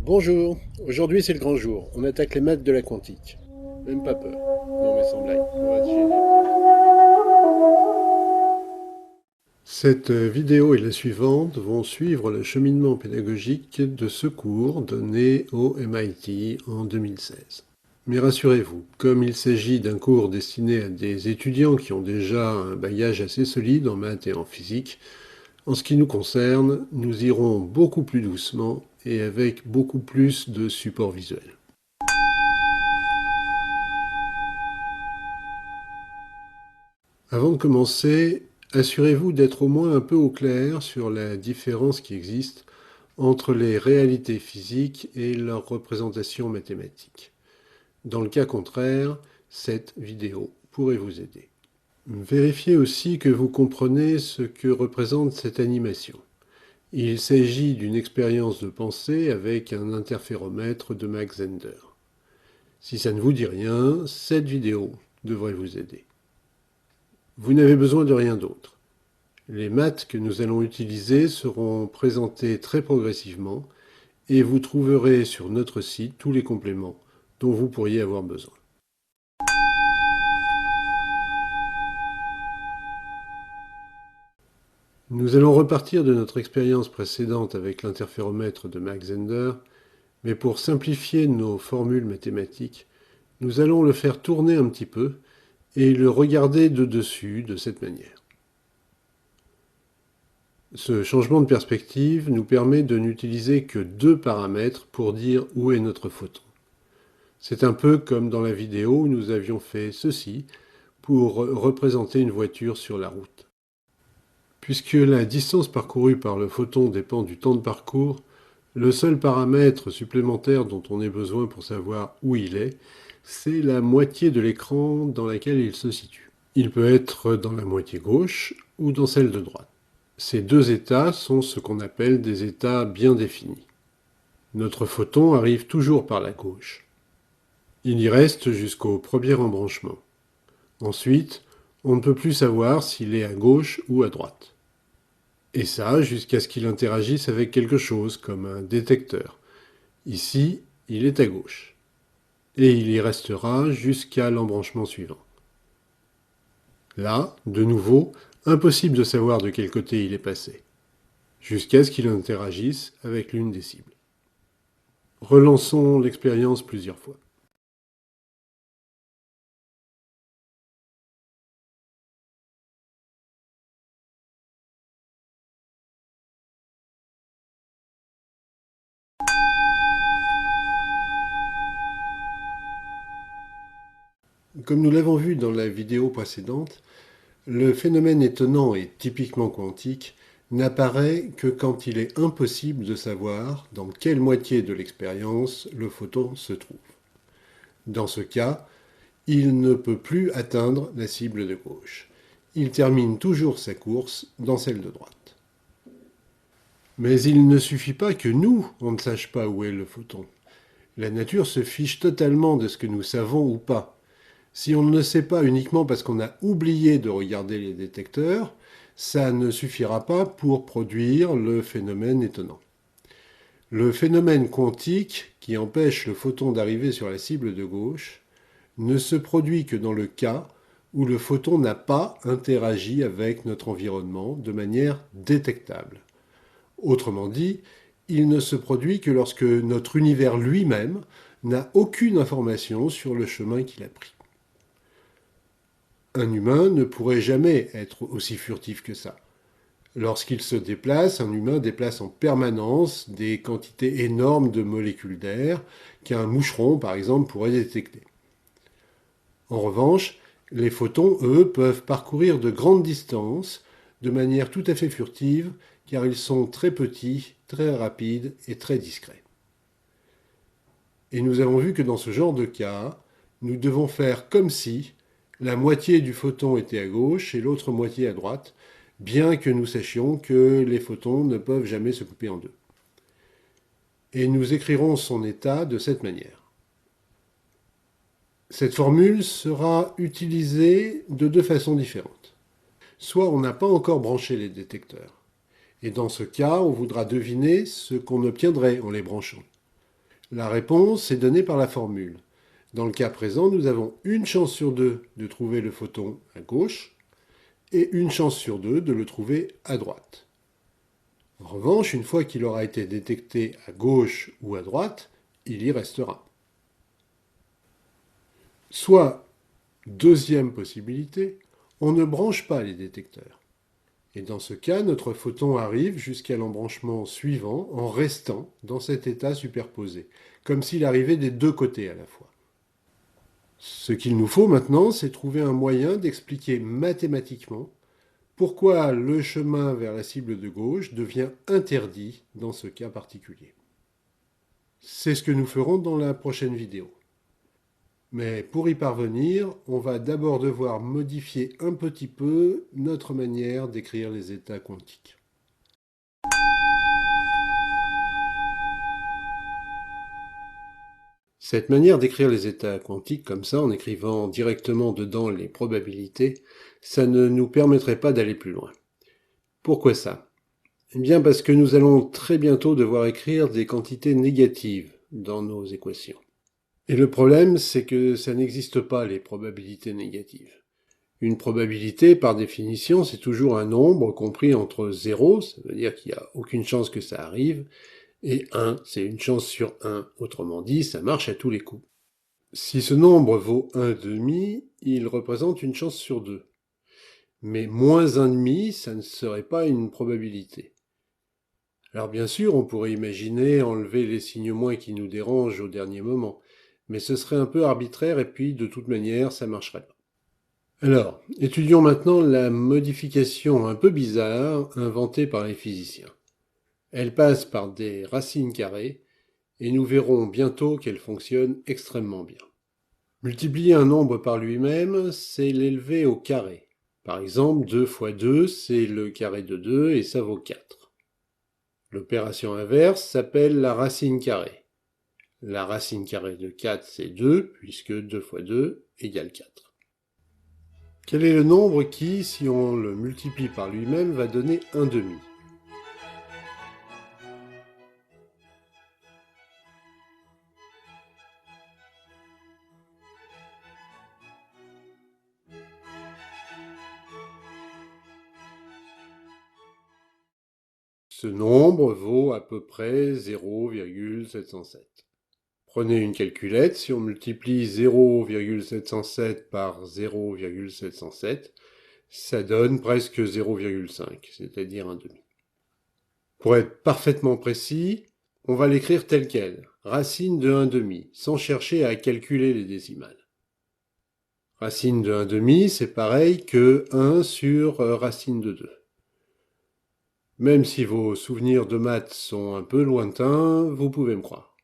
Bonjour, aujourd'hui c'est le grand jour, on attaque les maths de la quantique. Même pas peur. Non mais sans blague, on va se gêner. Cette vidéo et la suivante vont suivre le cheminement pédagogique de ce cours donné au MIT en 2016. Mais rassurez-vous, comme il s'agit d'un cours destiné à des étudiants qui ont déjà un bagage assez solide en maths et en physique, en ce qui nous concerne, nous irons beaucoup plus doucement et avec beaucoup plus de support visuel. Avant de commencer, assurez-vous d'être au moins un peu au clair sur la différence qui existe entre les réalités physiques et leurs représentations mathématiques. Dans le cas contraire, cette vidéo pourrait vous aider. Vérifiez aussi que vous comprenez ce que représente cette animation. Il s'agit d'une expérience de pensée avec un interféromètre de Mach Zehnder. Si ça ne vous dit rien, cette vidéo devrait vous aider. Vous n'avez besoin de rien d'autre. Les maths que nous allons utiliser seront présentées très progressivement et vous trouverez sur notre site tous les compléments dont vous pourriez avoir besoin. Nous allons repartir de notre expérience précédente avec l'interféromètre de Mach Zehnder, mais pour simplifier nos formules mathématiques, nous allons le faire tourner un petit peu et le regarder de dessus de cette manière. Ce changement de perspective nous permet de n'utiliser que deux paramètres pour dire où est notre photon. C'est un peu comme dans la vidéo où nous avions fait ceci pour représenter une voiture sur la route. Puisque la distance parcourue par le photon dépend du temps de parcours, le seul paramètre supplémentaire dont on ait besoin pour savoir où il est, c'est la moitié de l'écran dans laquelle il se situe. Il peut être dans la moitié gauche ou dans celle de droite. Ces deux états sont ce qu'on appelle des états bien définis. Notre photon arrive toujours par la gauche. Il y reste jusqu'au premier embranchement. Ensuite, on ne peut plus savoir s'il est à gauche ou à droite. Et ça jusqu'à ce qu'il interagisse avec quelque chose, comme un détecteur. Ici, il est à gauche. Et il y restera jusqu'à l'embranchement suivant. Là, de nouveau, impossible de savoir de quel côté il est passé, jusqu'à ce qu'il interagisse avec l'une des cibles. Relançons l'expérience plusieurs fois. Comme nous l'avons vu dans la vidéo précédente, le phénomène étonnant et typiquement quantique n'apparaît que quand il est impossible de savoir dans quelle moitié de l'expérience le photon se trouve. Dans ce cas, il ne peut plus atteindre la cible de gauche. Il termine toujours sa course dans celle de droite. Mais il ne suffit pas que nous, on ne sache pas où est le photon. La nature se fiche totalement de ce que nous savons ou pas. Si on ne le sait pas uniquement parce qu'on a oublié de regarder les détecteurs, ça ne suffira pas pour produire le phénomène étonnant. Le phénomène quantique qui empêche le photon d'arriver sur la cible de gauche ne se produit que dans le cas où le photon n'a pas interagi avec notre environnement de manière détectable. Autrement dit, il ne se produit que lorsque notre univers lui-même n'a aucune information sur le chemin qu'il a pris. Un humain ne pourrait jamais être aussi furtif que ça. Lorsqu'il se déplace, un humain déplace en permanence des quantités énormes de molécules d'air qu'un moucheron, par exemple, pourrait détecter. En revanche, les photons, eux, peuvent parcourir de grandes distances de manière tout à fait furtive, car ils sont très petits, très rapides et très discrets. Et nous avons vu que dans ce genre de cas, nous devons faire comme si la moitié du photon était à gauche et l'autre moitié à droite, bien que nous sachions que les photons ne peuvent jamais se couper en deux. Et nous écrirons son état de cette manière. Cette formule sera utilisée de deux façons différentes. Soit on n'a pas encore branché les détecteurs, et dans ce cas, on voudra deviner ce qu'on obtiendrait en les branchant. La réponse est donnée par la formule. Dans le cas présent, nous avons une chance sur deux de trouver le photon à gauche et une chance sur deux de le trouver à droite. En revanche, une fois qu'il aura été détecté à gauche ou à droite, il y restera. Soit, deuxième possibilité, on ne branche pas les détecteurs. Et dans ce cas, notre photon arrive jusqu'à l'embranchement suivant en restant dans cet état superposé, comme s'il arrivait des deux côtés à la fois. Ce qu'il nous faut maintenant, c'est trouver un moyen d'expliquer mathématiquement pourquoi le chemin vers la cible de gauche devient interdit dans ce cas particulier. C'est ce que nous ferons dans la prochaine vidéo. Mais pour y parvenir, on va d'abord devoir modifier un petit peu notre manière d'écrire les états quantiques. Cette manière d'écrire les états quantiques comme ça, en écrivant directement dedans les probabilités, ça ne nous permettrait pas d'aller plus loin. Pourquoi ça? Eh bien parce que nous allons très bientôt devoir écrire des quantités négatives dans nos équations. Et le problème, c'est que ça n'existe pas, les probabilités négatives. Une probabilité, par définition, c'est toujours un nombre compris entre 0, ça veut dire qu'il n'y a aucune chance que ça arrive, et 1, c'est une chance sur 1. Autrement dit, ça marche à tous les coups. Si ce nombre vaut 1,5, il représente une chance sur 2. Mais moins 1,5, ça ne serait pas une probabilité. Alors bien sûr, on pourrait imaginer enlever les signes moins qui nous dérangent au dernier moment, mais ce serait un peu arbitraire et puis de toute manière, ça marcherait pas. Alors, étudions maintenant la modification un peu bizarre inventée par les physiciens. Elle passe par des racines carrées, et nous verrons bientôt qu'elle fonctionne extrêmement bien. Multiplier un nombre par lui-même, c'est l'élever au carré. Par exemple, 2 fois 2, c'est le carré de 2, et ça vaut 4. L'opération inverse s'appelle la racine carrée. La racine carrée de 4, c'est 2, puisque 2 fois 2 égale 4. Quel est le nombre qui, si on le multiplie par lui-même, va donner 1,5 ? Ce nombre vaut à peu près 0,707. Prenez une calculette, si on multiplie 0,707 par 0,707, ça donne presque 0,5, c'est-à-dire 1,5. Pour être parfaitement précis, on va l'écrire tel quel, racine de 1,5, sans chercher à calculer les décimales. Racine de 1,5, c'est pareil que 1 sur racine de 2. Même si vos souvenirs de maths sont un peu lointains, vous pouvez me croire.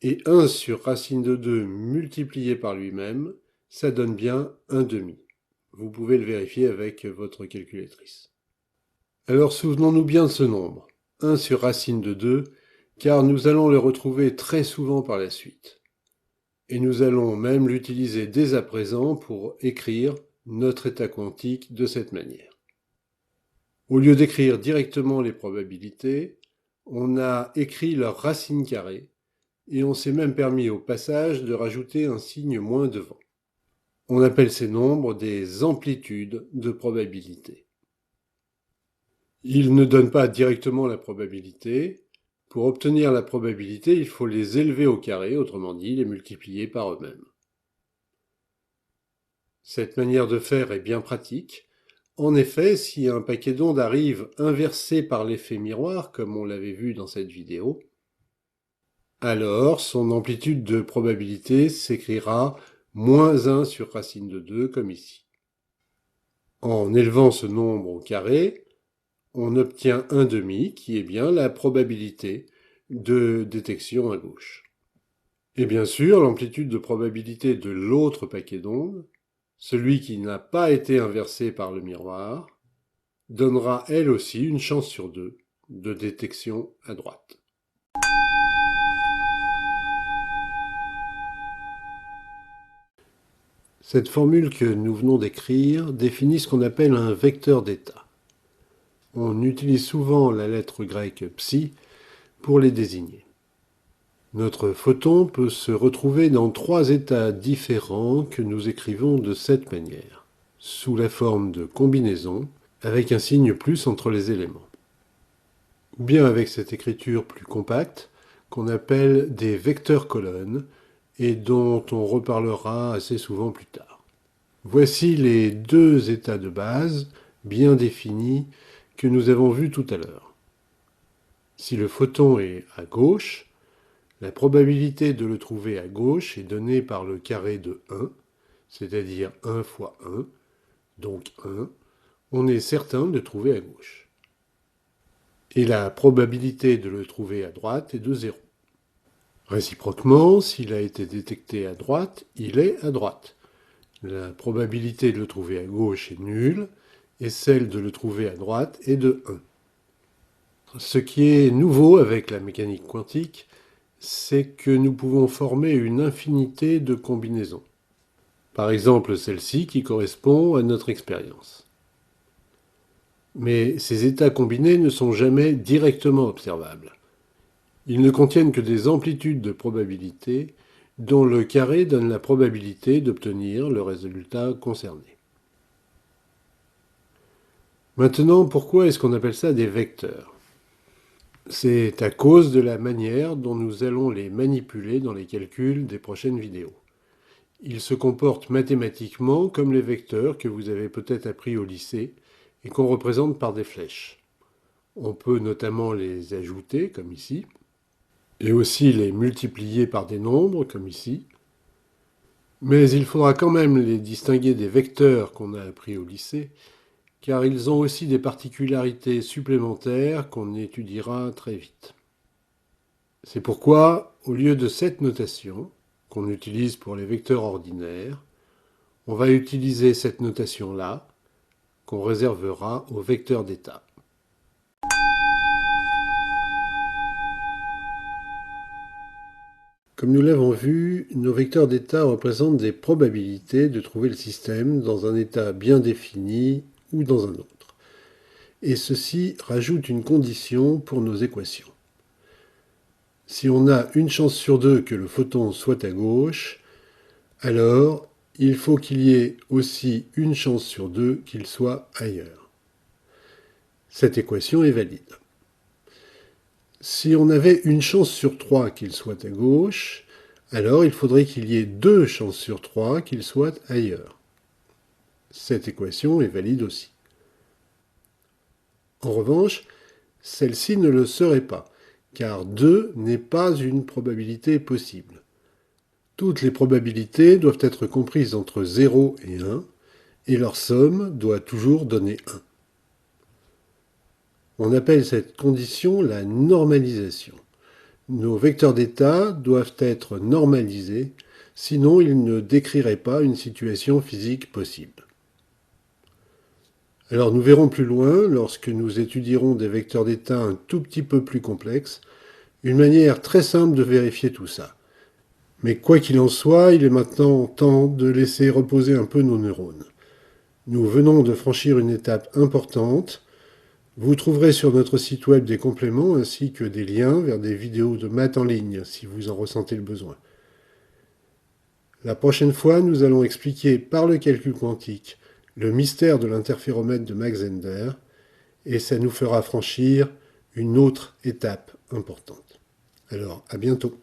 Et 1 sur racine de 2 multiplié par lui-même, ça donne bien 1,5. Vous pouvez le vérifier avec votre calculatrice. Alors souvenons-nous bien de ce nombre, 1 sur racine de 2, car nous allons le retrouver très souvent par la suite. Et nous allons même l'utiliser dès à présent pour écrire notre état quantique de cette manière. Au lieu d'écrire directement les probabilités, on a écrit leur racine carrée, et on s'est même permis au passage de rajouter un signe moins devant. On appelle ces nombres des amplitudes de probabilité. Ils ne donnent pas directement la probabilité. Pour obtenir la probabilité, il faut les élever au carré, autrement dit, les multiplier par eux-mêmes. Cette manière de faire est bien pratique. En effet, si un paquet d'ondes arrive inversé par l'effet miroir, comme on l'avait vu dans cette vidéo, alors son amplitude de probabilité s'écrira moins 1 sur racine de 2, comme ici. En élevant ce nombre au carré, on obtient 1,5, qui est bien la probabilité de détection à gauche. Et bien sûr, l'amplitude de probabilité de l'autre paquet d'ondes, celui qui n'a pas été inversé par le miroir, donnera elle aussi une chance sur 2 de détection à droite. Cette formule que nous venons d'écrire définit ce qu'on appelle un vecteur d'état. On utilise souvent la lettre grecque psi pour les désigner. Notre photon peut se retrouver dans 3 états différents que nous écrivons de cette manière, sous la forme de combinaisons, avec un signe plus entre les éléments. Ou bien avec cette écriture plus compacte, qu'on appelle des vecteurs colonnes, et dont on reparlera assez souvent plus tard. Voici les 2 états de base, bien définis, que nous avons vus tout à l'heure. Si le photon est à gauche, la probabilité de le trouver à gauche est donnée par le carré de 1, c'est-à-dire 1 fois 1, donc 1. On est certain de le trouver à gauche. Et la probabilité de le trouver à droite est de 0. Réciproquement, s'il a été détecté à droite, il est à droite. La probabilité de le trouver à gauche est nulle, et celle de le trouver à droite est de 1. Ce qui est nouveau avec la mécanique quantique, c'est que nous pouvons former une infinité de combinaisons. Par exemple, celle-ci qui correspond à notre expérience. Mais ces états combinés ne sont jamais directement observables. Ils ne contiennent que des amplitudes de probabilité dont le carré donne la probabilité d'obtenir le résultat concerné. Maintenant, pourquoi est-ce qu'on appelle ça des vecteurs ? C'est à cause de la manière dont nous allons les manipuler dans les calculs des prochaines vidéos. Ils se comportent mathématiquement comme les vecteurs que vous avez peut-être appris au lycée et qu'on représente par des flèches. On peut notamment les ajouter, comme ici, et aussi les multiplier par des nombres, comme ici. Mais il faudra quand même les distinguer des vecteurs qu'on a appris au lycée, car ils ont aussi des particularités supplémentaires qu'on étudiera très vite. C'est pourquoi, au lieu de cette notation, qu'on utilise pour les vecteurs ordinaires, on va utiliser cette notation-là, qu'on réservera aux vecteurs d'état. Comme nous l'avons vu, nos vecteurs d'état représentent des probabilités de trouver le système dans un état bien défini ou dans un autre. Et ceci rajoute une condition pour nos équations. Si on a une chance sur 2 que le photon soit à gauche, alors il faut qu'il y ait aussi une chance sur 2 qu'il soit ailleurs. Cette équation est valide. Si on avait une chance sur 3 qu'il soit à gauche, alors il faudrait qu'il y ait 2 chances sur 3 qu'il soit ailleurs. Cette équation est valide aussi. En revanche, celle-ci ne le serait pas, car 2 n'est pas une probabilité possible. Toutes les probabilités doivent être comprises entre 0 et 1, et leur somme doit toujours donner 1. On appelle cette condition la normalisation. Nos vecteurs d'état doivent être normalisés, sinon ils ne décriraient pas une situation physique possible. Alors nous verrons plus loin, lorsque nous étudierons des vecteurs d'état un tout petit peu plus complexes, une manière très simple de vérifier tout ça. Mais quoi qu'il en soit, il est maintenant temps de laisser reposer un peu nos neurones. Nous venons de franchir une étape importante. Vous trouverez sur notre site web des compléments ainsi que des liens vers des vidéos de maths en ligne si vous en ressentez le besoin. La prochaine fois, nous allons expliquer par le calcul quantique le mystère de l'interféromètre de Mach-Zehnder et ça nous fera franchir une autre étape importante. Alors, à bientôt.